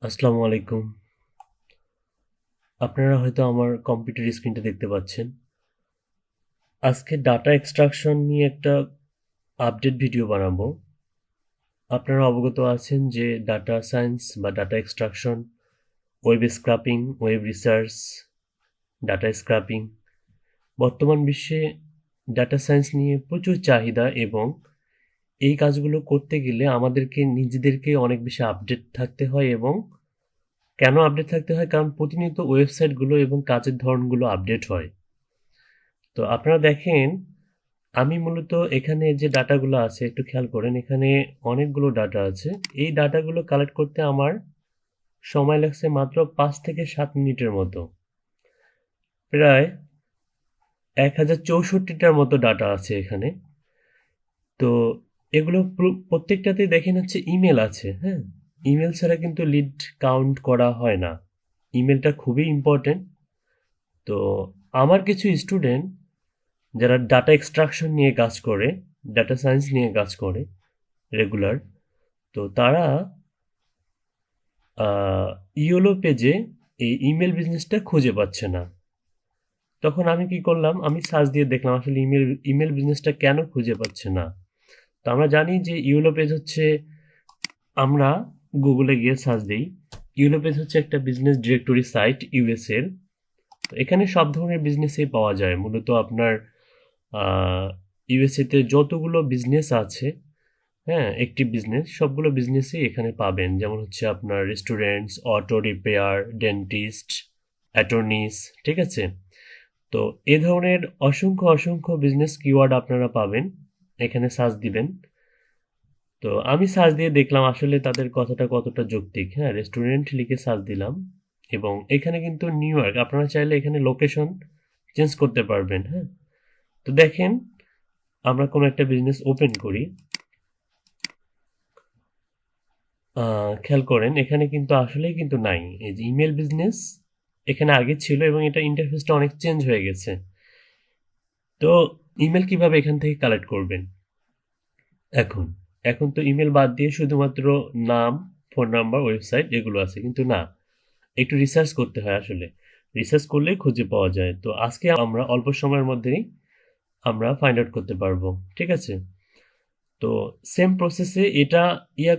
আসসালামু আলাইকুম। আপনারা হয়তো আমার কম্পিউটার স্ক্রিনটা দেখতে পাচ্ছেন। আজকে ডাটা এক্সট্রাকশন নিয়ে একটা আপডেট ভিডিও বানাবো। আপনারা অবগত আছেন যে ডাটা সায়েন্স বা data extraction, web scraping, web research, data scraping বর্তমান বিশ্বে ডাটা সায়েন্স নিয়ে প্রচুর চাহিদা এবং এই কাজগুলো করতে গেলে আমাদেরকে নিজেদেরকে অনেক বেশি আপডেট থাকতে হয় এবং কেন আপডেট থাকতে হয়? কারণ প্রতিনিয়ত ওয়েবসাইটগুলো এবং কাজের ধরনগুলো আপডেট হয়। তো আপনারা দেখেন, আমি মূলত এখানে যে ডাটাগুলো আছে একটু খেয়াল করেন, এখানে অনেকগুলো ডাটা আছে। এই ডাটাগুলো কালেক্ট করতে আমার সময় লাগছে মাত্র ৫ থেকে ৭ মিনিটের মতো। প্রায় ১,০৬৪টার মতো ডাটা আছে এখানে। তো এগুলো প্রত্যেকটাতেই দেখেন হচ্ছে ইমেল আছে, হ্যাঁ? ইমেল ছাড়া কিন্তু লিড কাউন্ট করা হয় না। ইমেলটা খুবই ইম্পর্টেন্ট। তো আমার কিছু স্টুডেন্ট যারা ডাটা এক্সট্রাকশন নিয়ে কাজ করে, ডাটা সায়েন্স নিয়ে কাজ করে রেগুলার, তো তারা ইয়োলো পেজে এই ইমেল বিজনেসটা খুঁজে পাচ্ছে না। তখন আমি কি করলাম, আমি সার্চ দিয়ে দেখলাম আসলে ইমেল ইমেল বিজনেসটা কেন খুঁজে পাচ্ছে না। তো আমরা জানি যে ইয়োলো পেজ হচ্ছে, আমরা গুগলে গিয়ে সার্চ দিই, ইয়োলো পেজ হচ্ছে একটা বিজনেস ডিরেক্টরি সাইট ইউএস এর। তো এখানে সব ধরনের বিজনেসই পাওয়া যায়। মূলত আপনার ইউএসএ তে যতগুলো বিজনেস আছে, হ্যাঁ, একটি বিজনেস, সবগুলো বিজনেসই এখানে পাবেন। যেমন হচ্ছে আপনার রেস্টুরেন্টস, অটো রিপেয়ার, ডেন্টিস্ট, অ্যাটর্নিস, ঠিক আছে? তো এ ধরনের অসংখ্য অসংখ্য বিজনেস কিওয়ার্ড আপনারা পাবেন, এখানে সার্চ দিবেন। তো আমি সার্চ দিয়ে দেখলাম আসলে তাদের কথাটা কতটা যৌক্তিক। হ্যাঁ, রেস্টুরেন্ট লিখে সার্চ দিলাম এবং এখানে কিন্তু নিউ ইয়র্ক, আপনারা চাইলে এখানে লোকেশন চেঞ্জ করতে পারবেন। হ্যাঁ, তো দেখেন, আমরা কোনো একটা বিজনেস ওপেন করি, খেয়াল করেন এখানে কিন্তু আসলেই কিন্তু নাই। এই যে ইমেল বিজনেস এখানে আগে ছিল এবং এটা ইন্টারফেসটা অনেক চেঞ্জ হয়ে গেছে। তো ইমেল কিভাবে এখান থেকে কালেক্ট করবেন? এখন এখন তো ইমেল বাদ দিয়ে শুধুমাত্র নাম, ফোন নাম্বার, ওয়েবসাইট এগুলো আছে, কিন্তু না, একটু রিসার্চ করতে হয় আসলে। রিসার্চ করলেই খুঁজে পাওয়া যায়। তো আজকে আমরা অল্প সময়ের মধ্যেই আমরা ফাইন্ড আউট করতে পারবো, ঠিক আছে? তো সেম প্রসেসে এটা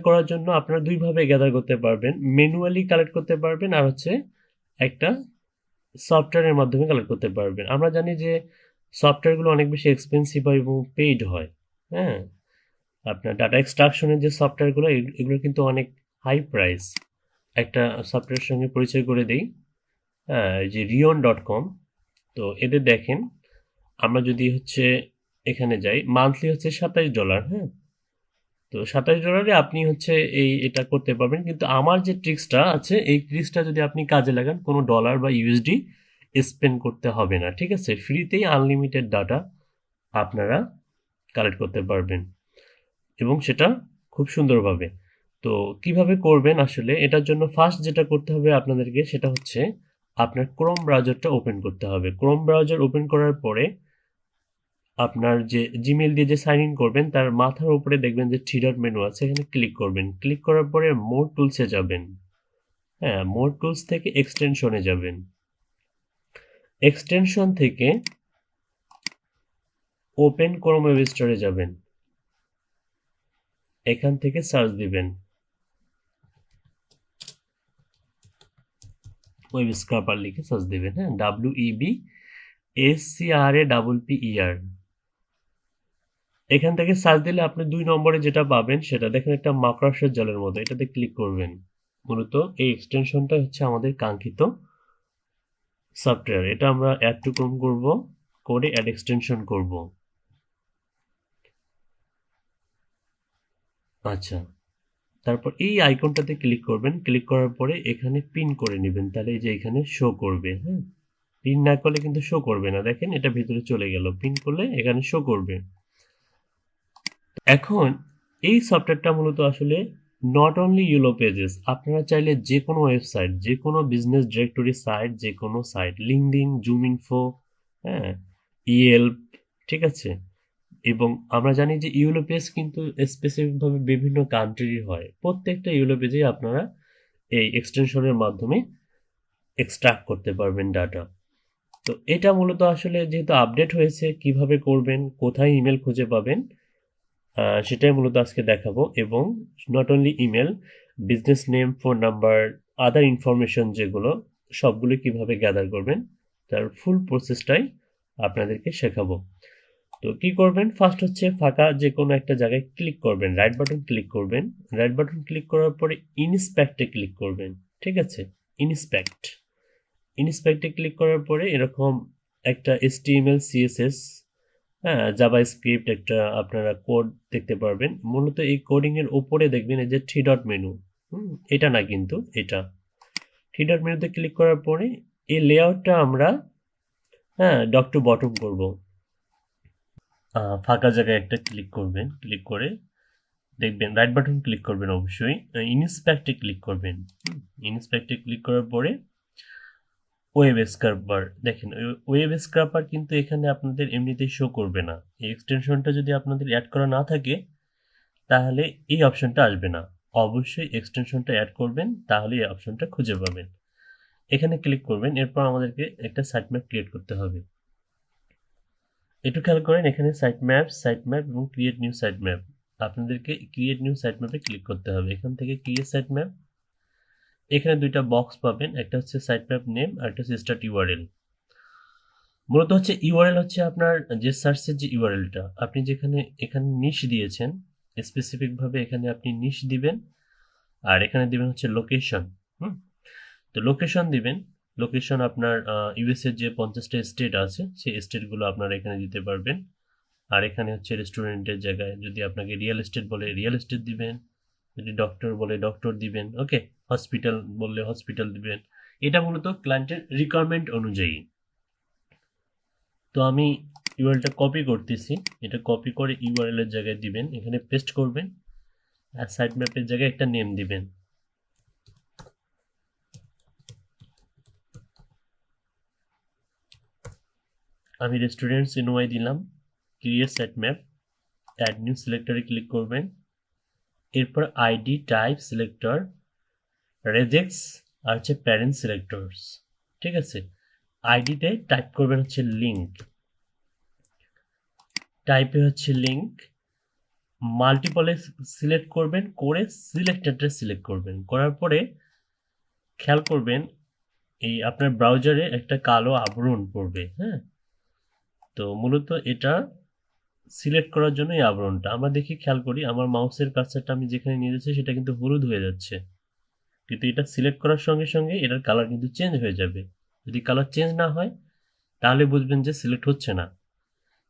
করার জন্য আপনারা দুইভাবে গ্যাদার করতে পারবেন, ম্যানুয়ালি কালেক্ট করতে পারবেন আর হচ্ছে একটা সফটওয়্যারের মাধ্যমে কালেক্ট করতে পারবেন। আমরা জানি যে সফটওয়্যারগুলো অনেক বেশি এক্সপেন্সিভ হয় এবং পেইড হয়। হ্যাঁ, আপনার ডাটা এক্সট্রাকশনের যে সফটওয়্যারগুলো এগুলো কিন্তু অনেক হাই প্রাইস। একটা সফটওয়্যারের সঙ্গে পরিচয় করে দিই, হ্যাঁ, এই যে রিয়ন.কম। তো এদের দেখেন, আমরা যদি হচ্ছে এখানে যাই, মান্থলি হচ্ছে $27। হ্যাঁ, তো $27 আপনি হচ্ছে এটা করতে পারবেন। কিন্তু আমার যে ট্রিক্সটা আছে, এই ট্রিক্সটা যদি আপনি কাজে লাগান, কোনো ডলার বা ইউএসডি স্পেন্ড করতে হবে না, ঠিক আছে? ফ্রিতেই আনলিমিটেড ডাটা আপনারা কালেক্ট করতে পারবেন এবং সেটা খুব সুন্দরভাবে। তো কিভাবে করবেন আসলে, এটার জন্য ফার্স্ট যেটা করতে হবে আপনাদেরকে সেটা হচ্ছে আপনার ক্রোম ব্রাউজারটা ওপেন করতে হবে। ক্রোম ব্রাউজার ওপেন করার পরে আপনার যে জিমেইল দিয়ে যে সাইন ইন করবেন তার মাথার উপরে দেখবেন যে থ্রি ডট মেনু আছে, এখানে ক্লিক করবেন। ক্লিক করার পরে মোর টুলসে যাবেন। হ্যাঁ, মোর টুলস থেকে এক্সটেনশনে যাবেন। এক্সটেনশন থেকে ওপেন ক্রোম ওয়েব স্টোরে যাবেন। এখান থেকে সার্চ দিবেন ওয়েব স্ক্রাপার লিখে সার্চ দিবেন। হ্যাঁ, WEBSCRAPPER। এখান থেকে সার্চ দিলে আপনি 2 নম্বরে যেটা পাবেন সেটা দেখেন, একটা মাকড়সার জালের মতো, এটাতে ক্লিক করবেন। মূলত এই এক্সটেনশনটা হচ্ছে আমাদের কাঙ্ক্ষিত সফটওয়্যার। এটা আমরা অ্যাড টু ক্রোম করব, করে অ্যাড এক্সটেনশন করব। আচ্ছা, তারপর এই আইকনটাতে ক্লিক করবেন। ক্লিক করার পরে এখানে পিন করে নেবেন, তাহলে এই যে এখানে শো করবে। হ্যাঁ, পিন না করলে কিন্তু শো করবে না। দেখেন এটা ভিতরে চলে গেল, পিন করলে এখানে শো করবে। এখন এই সফটওয়্যারটা মূলত আসলে নট অনলি ইউলো পেজেস, আপনারা চাইলে যে কোনো ওয়েবসাইট, যে কোনো বিজনেস ডিরেক্টরি সাইট, যে কোনো সাইট, লিঙ্কডইন, জুম ইনফো, হ্যাঁ, ইয়েল্প, ঠিক আছে? এবং আমরা জানি যে ইউলো পেজ কিন্তু স্পেসিফিকভাবে বিভিন্ন কান্ট্রির হয়। প্রত্যেকটা ইউলো পেজেই আপনারা এই এক্সটেনশনের মাধ্যমে এক্সট্রাক্ট করতে পারবেন ডাটা। তো এটা মূলত আসলে যেহেতু আপডেট হয়েছে, কিভাবে করবেন, কোথায় ইমেল খুঁজে পাবেন, সেটাই মূলত আজকে দেখাবো। এবং not only email, business name, phone number, other information যেগুলো, সবগুলো কিভাবে গ্যাদার করবেন তার ফুল প্রসেসটাই আপনাদেরকে শেখাবো। তো কি করবেন, ফার্স্ট হচ্ছে ফাঁকা যে কোনো একটা জায়গায় ক্লিক করবেন, রাইট বাটন ক্লিক করবেন। রাইট বাটন ক্লিক করার পরে ইনস্পেক্টে ক্লিক করবেন, ঠিক আছে? ইনস্পেক্ট, ইনস্পেক্টে ক্লিক করার পরে এরকম একটা HTML CSS, হ্যাঁ, জাভাস্ক্রিপ্ট একটা আপনারা কোড দেখতে পারবেন। মূলত এই কোডিং এর উপরে দেখবেন এই যে থ্রি ডট মেনু, এটা না কিন্তু এটা থ্রি ডট মেনুতে ক্লিক করার পরে এই লেআউটটা আমরা, হ্যাঁ, ডক টু বটম করব। ফাঁকা জায়গায় একটা ক্লিক করবেন, ক্লিক করে দেখবেন রাইট বাটন ক্লিক করবেন, অবশ্যই ইনস্পেক্টে ক্লিক করবেন। ইনস্পেক্টে ক্লিক করার পরে ওয়েব স্ক্রাপার দেখেন, ওয়েব স্ক্রাপার কিন্তু এখানে আপনাদের এমনিতেই শো করবে না। এই এক্সটেনশনটা যদি আপনাদের অ্যাড করা না থাকে তাহলে এই অপশনটা আসবে না। অবশ্যই এক্সটেনশনটা অ্যাড করবেন, তাহলে এই অপশনটা খুঁজে পাবেন। এখানে ক্লিক করবেন, এরপর আমাদেরকে একটা সাইট ম্যাপ ক্রিয়েট করতে হবে। একটু খেয়াল করেন, এখানে সাইট ম্যাপ এবং ক্রিয়েট নিউ সাইট ম্যাপ, আপনাদেরকে ক্রিয়েট নিউ সাইট ম্যাপে ক্লিক করতে হবে। এখান থেকে ক্রিয়েট সাইট ম্যাপ, এখানে দুইটা বক্স পাবেন, একটা হচ্ছে সাইট ম্যাপ নেম আর একটা হচ্ছে স্টার্ট ইউআরএল। মূলত হচ্ছে ইউআরএল হচ্ছে আপনার যে সার্চের যে ইউআরএলটা আপনি যেখানে এখানে নিশ দিয়েছেন, স্পেসিফিক ভাবে এখানে আপনি নিশ দিবেন। আর এখানে দিবেন হচ্ছে লোকেশন। হুম, তো লোকেশন দিবেন। লোকেশন আপনার ইউএস এর যে 50টা স্টেট আছে সেই স্টেটগুলো আপনারা এখানে দিতে পারবেন। আর এখানে হচ্ছে রেস্টুরেন্টের জায়গায় যদি আপনাকে রিয়েল এস্টেট বলে রিয়েল এস্টেট দিবেন, যদি ডক্টর বলে ডক্টর দিবেন, ওকে। হসপিটাল বললে হসপিটাল দিবেন। এটা মূলত ক্লায়েন্টের রিকোয়ারমেন্ট অনুযায়ী। তো আমি ইউআরএলটা কপি করতেছি, এটা কপি করে ইউআরএল এর জায়গায় দিবেন, এখানে পেস্ট করবেন। আর সাইট ম্যাপের জায়গায় একটা নেম দিবেন। আমি রেস্টুরেন্টস এনওয়াই দিলাম। Create site map, add new সিলেক্টরে ক্লিক করবেন। এরপর আইডি টাইপ সিলেক্টর, রেজেক্টস আর হচ্ছে প্যারেন্ট সিলেক্টরস, ঠিক আছে? আইডিতে টাইপ করবেন হচ্ছে লিঙ্ক, টাইপে হচ্ছে লিঙ্ক, মাল্টিপলে সিলেক্ট করবেন, করে সিলেক্টেডটা সিলেক্ট করবেন। করার পরে খেয়াল করবেন এই আপনার ব্রাউজারে একটা কালো আবরণ পড়বে, হ্যাঁ। তো মূলত এটা সিলেক্ট করার জন্য এই আবরণটা আমরা দেখি, খেয়াল করি আমার মাউসের কার্সারটা আমি যেখানে নিয়ে যাচ্ছি সেটা কিন্তু হলুদ হয়ে যাচ্ছে, কিন্তু এটা সিলেক্ট করার সঙ্গে সঙ্গে এটার কালার কিন্তু চেঞ্জ হয়ে যাবে। যদি কালার চেঞ্জ না হয় তাহলে বুঝবেন যে সিলেক্ট হচ্ছে না।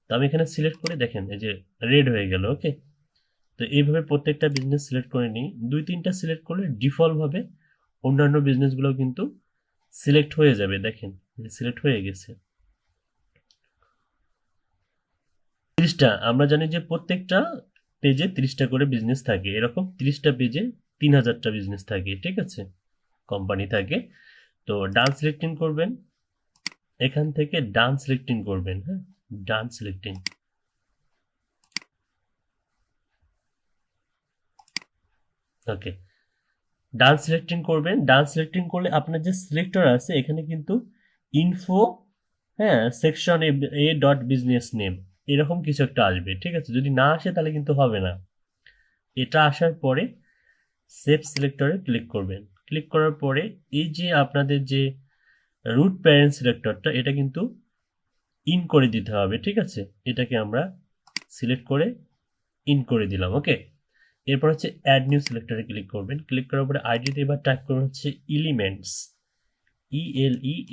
তো আমি এখানে সিলেক্ট করে দেখেন এই যে রেড হয়ে গেল, ওকে। তো এইভাবে প্রত্যেকটা বিজনেস সিলেক্ট করে নিই, দুই তিনটা সিলেক্ট করলে ডিফল্ট ভাবে অন্যান্য বিজনেসগুলো কিন্তু সিলেক্ট হয়ে যাবে। দেখেন সিলেক্ট হয়ে গেছে 30টা। আমরা জানি যে প্রত্যেকটা পেজে 30টা করে বিজনেস থাকে, এরকম 30টা পেজে 3000টা বিজনেস থাকে, ঠিক আছে, কোম্পানি থাকে। তো ডান সিলেক্টিং করবেন, এখান থেকে ডান সিলেক্টিং করবেন, হ্যাঁ, ডান সিলেক্টিং। ওকে, ডান সিলেক্টিং করবেন। ডান সিলেক্টিং করলে আপনার যে সিলেক্টর আছে এখানে কিন্তু ইনফো, হ্যাঁ, section A dot business name এরকম কিছু একটা আসবে, ঠিক আছে? যদি না আসে তাহলে কিন্তু হবে না। এটা আসার পরে সেভ সিলেক্টরে ক্লিক করবেন। ক্লিক করার পরে এই যে আপনাদের যে রুট প্যারেন্ট সিলেক্টরটা এটা কিন্তু ইন করে দিতে হবে, ঠিক আছে? এটাকে আমরা সিলেক্ট করে ইন করে দিলাম, ওকে। এরপর হচ্ছে অ্যাড নিউ সিলেক্টরে ক্লিক করবেন। ক্লিক করার পরে আইডিতে এবার টাইপ করবেন হচ্ছে এলিমেন্টস,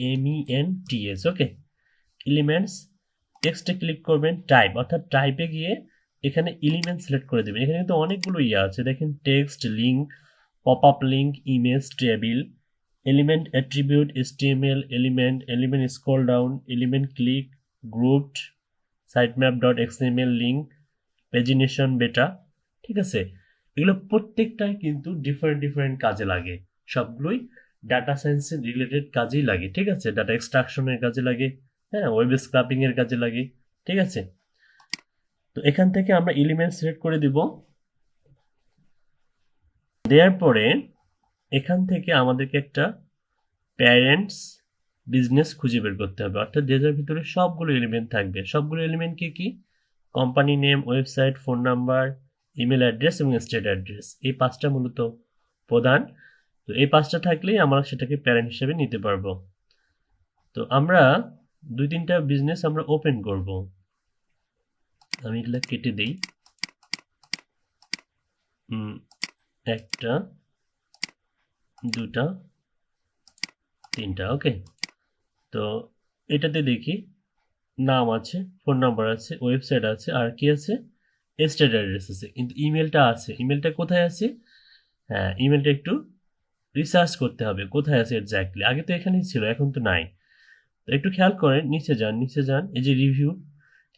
ELEMENTS, ওকে। এলিমেন্টস, টেক্সটে ক্লিক করবেন, টাইপ অর্থাৎ টাইপে গিয়ে এখানে এলিমেন্ট সিলেক্ট করে দেবেন। এখানে কিন্তু অনেকগুলো আছে, দেখেন text, link, pop up link, image, table, element, attribute, HTML, element, element scroll down, element click, grouped, sitemap dot XML, link, pagination, বেটা, ঠিক আছে? এগুলো প্রত্যেকটাই কিন্তু ডিফারেন্ট ডিফারেন্ট কাজে লাগে, সবগুলোই ডাটা সায়েন্সের রিলেটেড কাজেই লাগে, ঠিক আছে? ডাটা এক্সট্রাকশনের কাজে লাগে, হ্যাঁ, ওয়েব স্ক্রাপিং এর কাজে লাগে, ঠিক আছে? তো এখান থেকে আমরা এলিমেন্ট সিলেক্ট করে দিব। দেওয়ার পরে এখান থেকে আমাদেরকে একটা প্যারেন্টস বিজনেস খুঁজে বের করতে হবে, অর্থাৎ যেটার ভিতরে সবগুলো এলিমেন্ট থাকবে। সবগুলো এলিমেন্ট কি? Company name, website, phone number, email address এবং স্টেট অ্যাড্রেস, এই পাঁচটা মূলত প্রধান। তো এই পাঁচটা থাকলেই আমরা সেটাকে প্যারেন্ট হিসেবে নিতে পারবো। তো আমরা 2-3টা বিজনেস আমরা ওপেন করব। আমি এগুলা কেটে দিই। একটা, দুটা, তিনটা, ওকে। তো এটাতে দেখি নাম আছে, ফোন নাম্বার আছে, ওয়েবসাইট আছে, আর কি আছে, স্টেট অ্যাড্রেস আছে, কিন্তু ইমেলটা আছে। ইমেলটা কোথায় আছে? হ্যাঁ, ইমেলটা একটু রিসার্চ করতে হবে কোথায় আছে এক্স্যাক্টলি। আগে তো এখানেই ছিল, এখন তো নাই। তো একটু খেয়াল করেন, নিচে যান, নিচে যান, এই যে রিভিউ,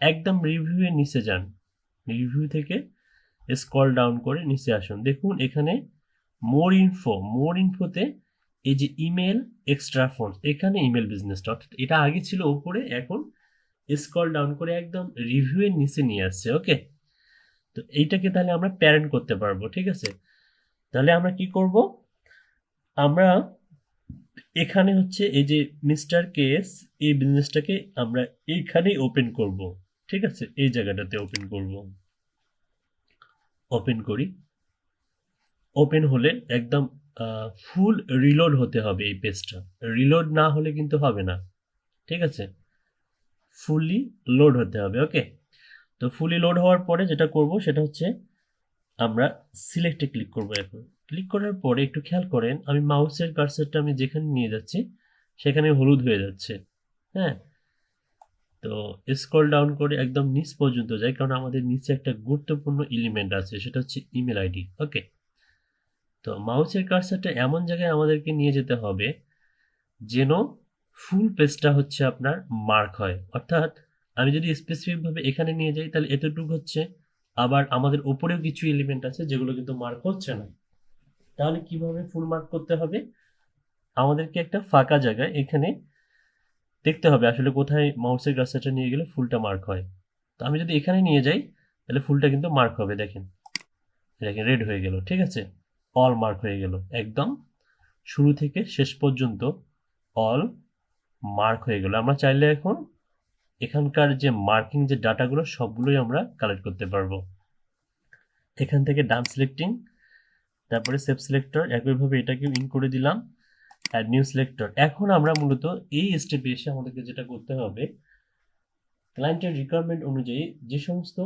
একদম রিভিউ এর নিচে যান। রিভিউ থেকে স্ক্রল ডাউন করে নিচে আসুন, দেখুন এখানে মোর ইনফোতে এই যে ইমেল এক্সট্রা ফোন, এখানে ইমেল বিজনেসটা, অর্থাৎ এটা আগে ছিল উপরে, এখন স্ক্রল ডাউন করে একদম রিভিউ এর নিচে নিয়ে আসছে, ওকে। তো এইটাকে তাহলে আমরা প্যারেন্ট করতে পারবো, ঠিক আছে। তাহলে আমরা কি করব, আমরা এখানে হচ্ছে এই যে মিস্টার কেস, এই বিজনেসটাকে আমরা এইখানেই ওপেন করব, ঠিক আছে, এই জায়গাটাতে ওপেন করব। ওপেন করি। ওপেন হলে একদম ফুল রিলোড হতে হবে এই পেজটা। রিলোড না হলে কিন্তু হবে না, ঠিক আছে, ফুললি লোড হতে হবে, ওকে। তো ফুলি লোড হওয়ার পরে যেটা করব সেটা হচ্ছে আমরা সিলেক্টে ক্লিক করব। এখন ক্লিক করার পরে একটু খেয়াল করেন, আমি মাউসের কার্সারটা আমি যেখানে নিয়ে যাচ্ছি সেখানে হলুদ হয়ে যাচ্ছে, হ্যাঁ। তো স্ক্রল ডাউন করে একদম নিচ পর্যন্ত যাই, কারণ আমাদের নিচে একটা গুরুত্বপূর্ণ এলিমেন্ট আছে, সেটা হচ্ছে ইমেল আইডি, ওকে। তো মাউসের কার্সারটা এমন জায়গায় আমাদেরকে নিয়ে যেতে হবে যেন ফুল পেজটা হচ্ছে আপনার মার্ক হয়। অর্থাৎ আমি যদি স্পেসিফিকভাবে এখানে নিয়ে যাই তাহলে এতটুকু হচ্ছে, আবার আমাদের উপরেও কিছু এলিমেন্ট আছে যেগুলো কিন্তু মার্ক হচ্ছে না। তাহলে কিভাবে ফুল মার্ক করতে হবে, আমাদেরকে একটা ফাঁকা জায়গায় এখানে দেখতে হবে আসলে কোথায় মাউসের কার্সারটা নিয়ে গেলে ফুলটা মার্ক হয়। তো আমি যদি এখানে নিয়ে যাই তাহলে ফুলটা কিন্তু মার্ক হবে, দেখেন, দেখেন রেড হয়ে গেল, ঠিক আছে, অল মার্ক হয়ে গেল, একদম শুরু থেকে শেষ পর্যন্ত অল মার্ক হয়ে গেল। আমরা চাইলে এখন এখানকার যে মার্কিং যে ডাটাগুলো সবগুলোই আমরা কালেক্ট করতে পারবো। এখান থেকে ডান সিলেক্টিং, তারপরে সেভ সিলেক্টর, একইভাবে এটাকেও ইন করে দিলাম, অ্যাড নিউ সিলেক্টর। এখন আমরা মূলত এই স্টেপে এসে আমাদেরকে যেটা করতে হবে, ক্লায়েন্টের রিকোয়ারমেন্ট অনুযায়ী যে সমস্ত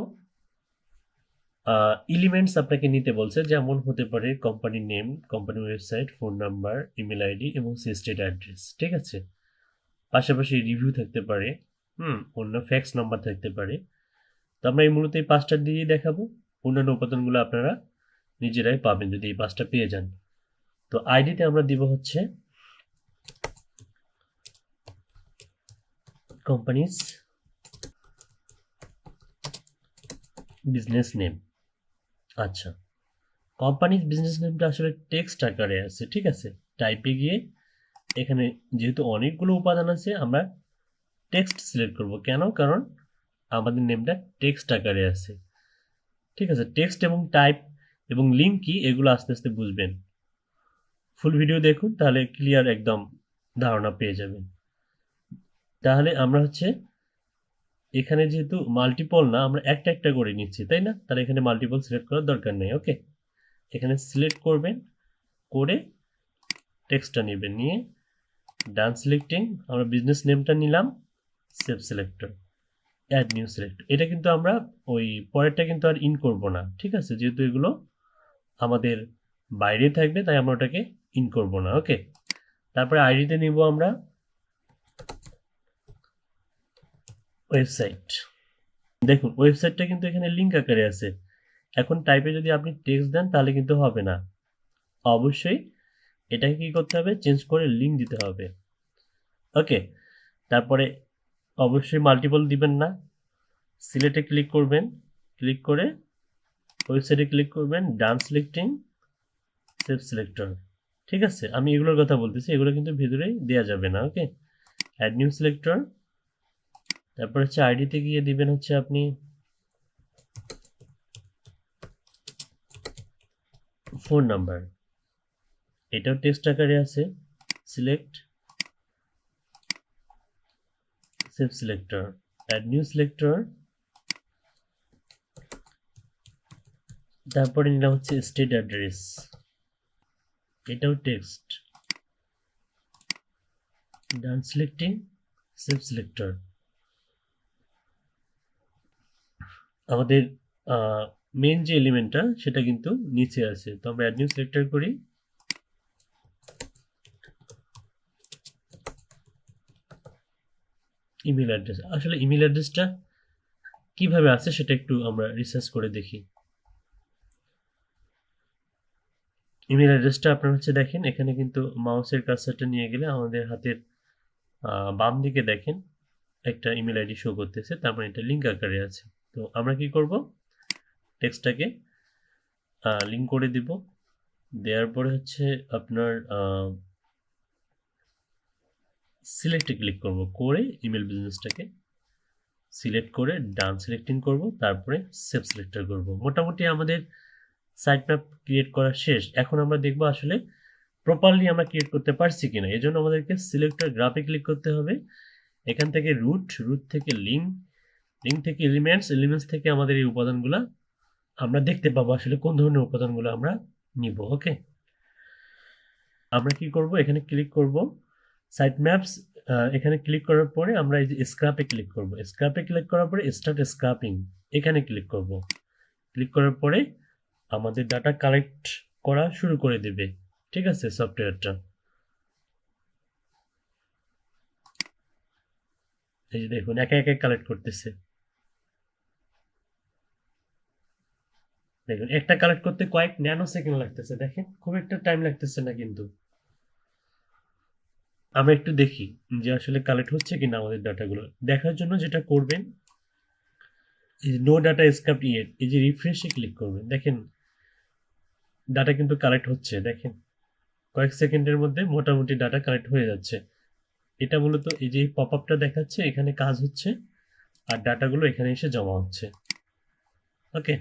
এলিমেন্টস আপনাকে নিতে বলছে, যেমন হতে পারে company name, company website, phone number, email ID এবং স্টেট অ্যাড্রেস, ঠিক আছে। পাশাপাশি রিভিউ থাকতে পারে, অন্য ফ্যাক্স নাম্বার থাকতে পারে। তো আমরা এই মূলত এই পাঁচটা দিয়েই দেখাবো। অন্যান্য উপাদানগুলো আপনারা নিজেরাই পাবেন যদি এই পাঁচটা পেয়ে যান। তো আইডিতে আমরা দিব হচ্ছে কোম্পানিজ বিজনেস নেম। আচ্ছা, কোম্পানিজ বিজনেস নেমটা আসলে টেক্সট আকারে আছে, ঠিক আছে। টাইপে গিয়ে এখানে যেহেতু অনেকগুলো উপাদান আছে, আমরা টেক্সট সিলেক্ট করব। কেন? কারণ আমাদের নেমটা টেক্সট আকারে আছে, ঠিক আছে। টেক্সট এবং টাইপ এবং লিঙ্ক কি, এগুলো আস্তে আস্তে বুঝবেন। ফুল ভিডিও দেখুন, তাহলে ক্লিয়ার একদম ধারণা পেয়ে যাবেন। তাহলে আমরা হচ্ছে এখানে যেহেতু মাল্টিপল না, আমরা একটা একটা করে নিচ্ছি, তাই না? তাহলে এখানে মাল্টিপল সিলেক্ট করার দরকার নেই, ওকে। এখানে সিলেক্ট করবেন, করে টেক্সটটা নেবেন, নিয়ে ডান সিলেক্টিং, আমরা বিজনেস নেমটা নিলাম, save selector, add new selector. এটা কিন্তু আমরা ওই পরেরটা কিন্তু আর ইন করব না, ঠিক আছে, যেহেতু এগুলো আমাদের বাইরে থাকবে তাই আমরা ওটাকে ইন করব না, ওকে। তারপরে আইডিতে নিব আমরা ওয়েবসাইট। দেখুন ওয়েবসাইটটা কিন্তু এখানে লিঙ্ক আকারে আছে। এখন টাইপে যদি আপনি টেক্সট দেন তাহলে কিন্তু হবে না, অবশ্যই এটাকে কি করতে হবে, চেঞ্জ করে লিঙ্ক দিতে হবে, ওকে। তারপরে অবশ্যই মাল্টিপল দিবেন না, সিলেক্টে ক্লিক করবেন, ক্লিক করে ওয়েবসাইটে ক্লিক করবেন, ডান সিলেক্টিং, সেভ সিলেক্টর, ঠিক আছে। আমি এগুলোর কথা বলতেছি, এগুলো কিন্তু ভেতরে দেওয়া যাবে না, ওকে। অ্যাড নিউ সিলেক্টর, তারপর হচ্ছে আইডিতে গিয়ে দিবেন হচ্ছে আপনি ফোন নাম্বার, এটাও টেক্সট আকারে আছে। Select, save selector, add new selector, তারপরে নিলাম হচ্ছে স্টেট অ্যাড্রেস, এটাও text, done selecting, save selector. আমাদের মেন যে এলিমেন্টটা সেটা কিন্তু নিচে আছে, তো আমরা অ্যাড নিউ সিলেক্টর করি। ইমেল অ্যাড্রেস, আসলে ইমেল অ্যাড্রেসটা কিভাবে আছে সেটা একটু আমরা রিসার্চ করে দেখি। ইমেল অ্যাড্রেসটা আপনার হচ্ছে দেখেন, এখানে কিন্তু মাউসের কার্সারটা নিয়ে গেলে আমাদের হাতের বাম দিকে দেখেন একটা ইমেল আইডি শো করতেছে, তার মানে এটা লিঙ্ক আকারে আছে। তো আমরা কি করব, টেক্সটটাকে লিঙ্ক করে দিব। দেওয়ার পরে হচ্ছে আপনার সিলেক্টে ক্লিক করব, করে ইমেল বিজনেসটাকে সিলেক্ট করে ডান সিলেক্টিং করব, তারপরে সেভ সিলেক্টর করব। মোটামুটি আমাদের সাইট ম্যাপ ক্রিয়েট করা শেষ। এখন আমরা দেখব আসলে প্রপারলি আমরা ক্রিয়েট করতে পারছি কিনা। এই জন্য আমাদেরকে সিলেক্টর গ্রাফে ক্লিক করতে হবে। এখান থেকে রুট, রুট থেকে লিঙ্ক, লিঙ্ক থেকে এলিমেন্টস, এলিমেন্টস থেকে আমাদের এই উপাদানগুলো আমরা দেখতে পাবো আসলে কোন ধরনের উপাদানগুলো আমরা নিব। ওকে, আমরা কি করব, এখানে ক্লিক করব সাইট ম্যাপস, এখানে ক্লিক করার পরে আমরা এই যে স্ক্র্যাপে ক্লিক করব। স্ক্র্যাপে ক্লিক করার পরে স্টার্ট স্ক্র্যাপিং এখানে ক্লিক করব। ক্লিক করার পরে আমাদের ডাটা কালেক্ট করা শুরু করে দেবে। ঠিক আছে, সফটওয়্যারটা এই যে দেখুন একে একে কালেক্ট করতেছে। দেখুন একটা কালেক্ট করতে কয়েক ন্যানো সেকেন্ড লাগতেছে, দেখেন খুব একটা টাইম লাগতেছে না। কিন্তু আমরা একটু দেখি যে আসলে কালেক্ট হচ্ছে কিনা আমাদের ডাটাগুলো দেখার জন্য যেটা করবেন, এই নো ডাটা স্ক্রাপ্ট ইয়েট, এই যে রিফ্রেশে ক্লিক করবেন, দেখেন ডাটা কিন্তু কালেক্ট হচ্ছে। দেখেন কয়েক সেকেন্ডের মধ্যে মোটামুটি ডাটা কালেক্ট হয়ে যাচ্ছে। এটা মূলত এই যে পপ আপটা দেখাচ্ছে এখানে কাজ হচ্ছে, আর ডাটাগুলো এখানে এসে জমা হচ্ছে। ওকে,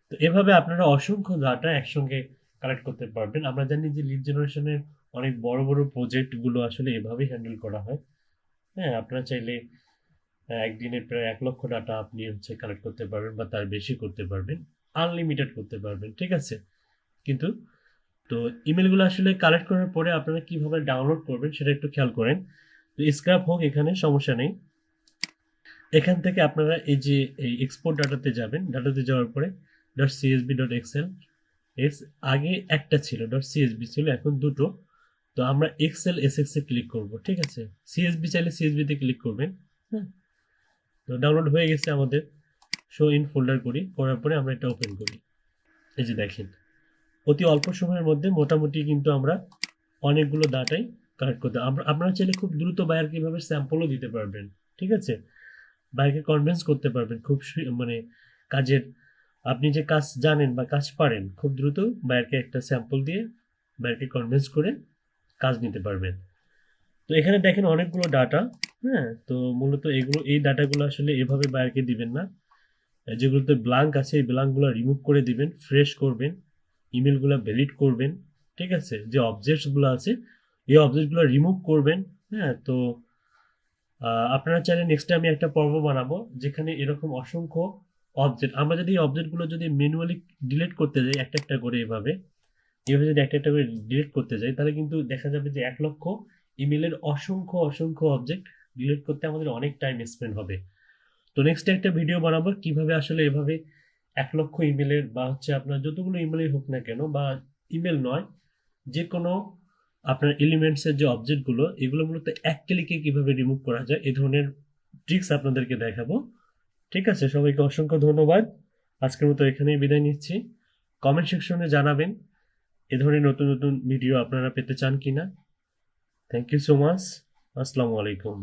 তো এভাবে আপনারা অসংখ্য ডাটা একসঙ্গে কালেক্ট করতে পারবেন। আমরা জানি যে লিড জেনারেশনের অনেক বড় বড় প্রজেক্টগুলো আসলে এভাবেই হ্যান্ডেল করা হয়। হ্যাঁ, আপনারা চাইলে একদিনে প্রায় 1 লক্ষ ডাটা আপনি হচ্ছে কালেক্ট করতে পারবেন বা তার বেশি করতে পারবেন, আনলিমিটেড করতে পারবেন। ঠিক আছে, কিন্তু তো ইমেলগুলো আসলে কালেক্ট করার পরে আপনারা কিভাবে ডাউনলোড করবেন সেটা একটু খেয়াল করেন। তো স্ক্র্যাপ হোক, এখানে সমস্যা নেই। এখান থেকে আপনারা এই যে এই এক্সপোর্ট ডাটাতে যাবেন, ডাটাতে যাওয়ার পরে ডট সিএসবি ডট এক্সেল, এর আগে একটা ছিল ডট সিএসবি ছিল, এখন দুটো। তো আমরা এক্সেল এসএক্স এ ক্লিক করব। ঠিক আছে, সিএসবি চাইলে সিএসবি তে ক্লিক করবেন। হ্যাঁ, তো ডাউনলোড হয়ে গেছে আমাদের। শো ইন ফোল্ডার করি, করার পরে আমরা এটা ওপেন করি। এই যে দেখেন অতি অল্প সময়ের মধ্যে মোটামুটি কিন্তু আমরা অনেকগুলো ডাটাই কালেক্ট করতে, আপনারা চাইলে খুব দ্রুত বায়ারকে এভাবে স্যাম্পলও দিতে পারবেন। ঠিক আছে, বায়ারকে কনভিন্স করতে পারবেন খুব মানে কাজের, আপনি যে কাজ জানেন বা কাজ পারেন, খুব দ্রুত বায়ারকে একটা স্যাম্পল দিয়ে বায়ারকে কনভিন্স করে কাজ নিতে পারবেন। তো এখানে দেখেন অনেকগুলো ডাটা। হ্যাঁ, তো মূলত এগুলো, এই ডাটাগুলো আসলে এভাবে বায়ারকে দিবেন না। যেগুলোতে ব্লাঙ্ক আছে এই ব্লাঙ্কগুলো রিমুভ করে দিবেন, ফ্রেশ করবেন, ইমেলগুলো ভ্যালিড করবেন। ঠিক আছে, যে অবজেক্টসগুলো আছে এই অবজেক্টগুলো রিমুভ করবেন। হ্যাঁ, তো আপনারা চাইলে নেক্সট আমি একটা পর্ব বানাবো যেখানে এরকম অসংখ্য অবজেক্ট, আমরা যদি এই অবজেক্টগুলো যদি ম্যানুয়ালি ডিলিট করতে যাই একটা একটা করে, এভাবে এভাবে যদি একটা একটা করে ডিলিট করতে যাই, তাহলে কিন্তু দেখা যাবে যে 1 লক্ষ ইমেলের অসংখ্য অসংখ্য অবজেক্ট ডিলিট করতে আমাদের অনেক টাইম স্পেন্ড হবে। তো নেক্সট একটা ভিডিও বানাবো কিভাবে আসলে এভাবে 1 লক্ষ ইমেলের বা হচ্ছে আপনার যতগুলো ইমেলই হোক না কেন, বা ইমেল নয়, যে কোনো আপনার এলিমেন্টসের যে অবজেক্টগুলো এগুলো মূলত এক ক্লিকে কিভাবে রিমুভ করা যায় এই ধরনের ট্রিক্স আপনাদেরকে দেখাবো। ঠিক আছে, সবাইকে অসংখ্য ধন্যবাদ। আজকের মতো এখানেই বিদায় নিচ্ছি। কমেন্ট সেকশনে জানাবেন এ ধরনের নতুন নতুন ভিডিও আপনারা পেতে চান কিনা। Thank you so much. আসসালামু আলাইকুম।